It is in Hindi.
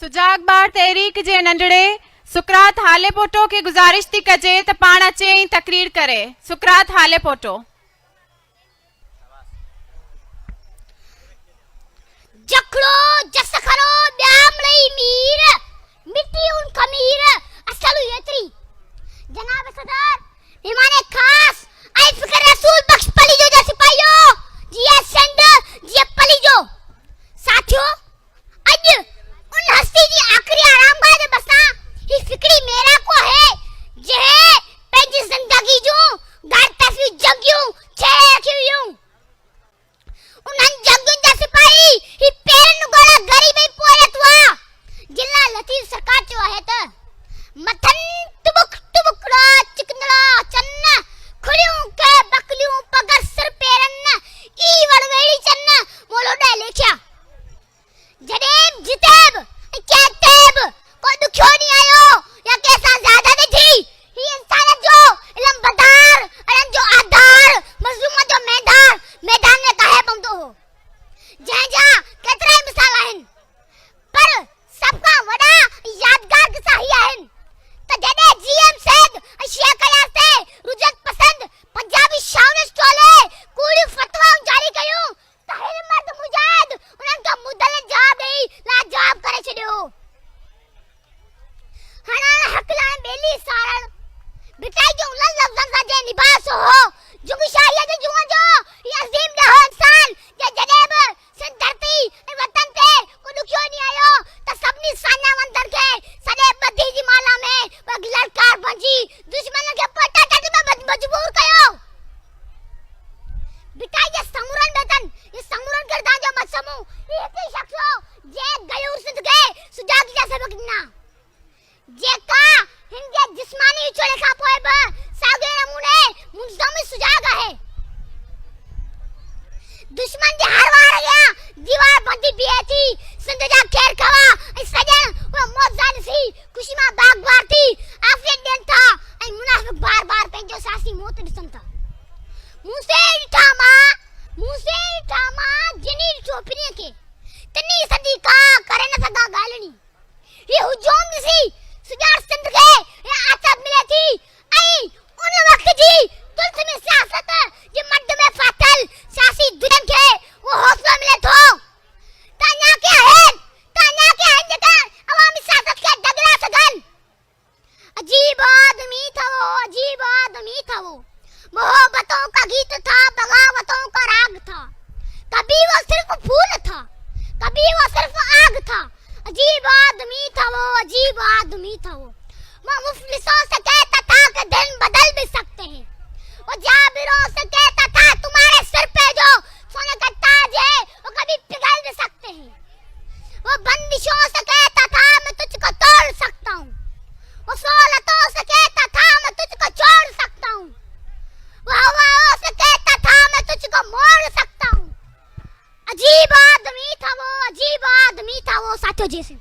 सुजाग बार तहरीक जे नंढड़े सुकरात हाले पोटो के गुजारिश थी कजे त पाण अचे ऐं तकरीर करे। सुकरात हाले पोटो। जखड़ो जस खरो ब्यामलई मीर मिट्टी उन खमीर असल येत्री जनाब सदर मेहमान खास आई फिक्र रसूल बख्श पली जो जा सिपाहियो जी सेंड जी पली जो साथियों आज उन हस्ती जी आखिरी आराम गाह दे बसा ही फिक्री मेरा को है जे पेंजी जिंदगी जो घर तफी जगियो छे रखियो उन जगियो जा सिपाही ही पेरन गोला गरीब ही पोरतवा जिला लतीफ सरकार जो है त मथन तुबुक तुबुकड़ा चिकनला चन्न खुड़ियों के बकलियों पगर सिर पेरन ई वड़वेड़ी चन्न मोलो डे लेख्या जडेब जितेब कहतेब कोई दुखियो नहीं आयो या कैसा ज्यादा नहीं थी ही इंसान जो इलम बदार अरन जो आधार मजलूम जो मैदान में काहे बंदो हो जा जा केतरा मिसाल आहिन पर सबका वड़ा यादगार किस्सा ही आहिन त जडे जीएम सैद शेख कयासे रुजत पसंद पंजाबी शावनिश टोले कूड़ी फतवा जारी कयो तहरीर मर्द मुजाहिद उनन का मुदल जवाब दई ला जवाब करे छडियो हना हकला बेली सारण बिटाई जो उलन लफ्जन का जे निभास हो जुगी शाहिया जे जुआ जो ये अजीम दे हो इंसान जे जनेब सिंध धरती वतन पे को दुखियो नहीं आयो त सबनी सान्या वंदर के सने बदी जी माला में वग लड़कार बंजी दुश्मन के पटा टट में मजबूर कयो बिटाई जे समुरन बेतन ये समुरन करदा जो मसमू एक ही शख्सो जे गयूर सिंध के सुजाग जा सबक ना जे का हिंगे जिस्मानी छोड़े खा पोए ब सागे नमूने मुंजमी सुजाग है दुश्मन जे हर वार गया दीवार बंदी पिए थी सिंध जा खेर खवा सजन वो मौत जान सी खुशी में बाग बार थी आफियत दिन था ऐ मुनाफिक बार बार पेंजो सासी मौत दिसन था मुसे ठामा जिनी चोपनी के तनी सदी का करे न सगा गालनी ये हुजूम दिसी सुजाग सिंध के ये आजाद मिले थी ऐ उन वक्त जी तुलसी में सियासत ये मर्द में फातल सियासी दुनिया के वो हौसला मिले तो तान्या के है जगह अवामी सियासत के दगला सगन अजीब आदमी था वो मोहब्बतों का गीत था बगावतों का राग था कभी वो सिर्फ फूल था कभी वो सिर्फ आग था अजीब आदमी था वो मुफलिसों से कहता था कि दिन बदल भी सकते हैं वो जाबिरों से कहता था तुम्हारे सिर पे जो सोने का ताज है वो कभी पिघल भी सकते हैं वो बंदिशों से कहता था मैं तुझको तोड़ सकता हूँ वो सोलतों से कहता था मैं तुझको छोड़ सकता हूँ वो हवाओं से कहता था मैं तुझको मोड़ सकता हूँ अजीब आदमी था वो साथियों जैसे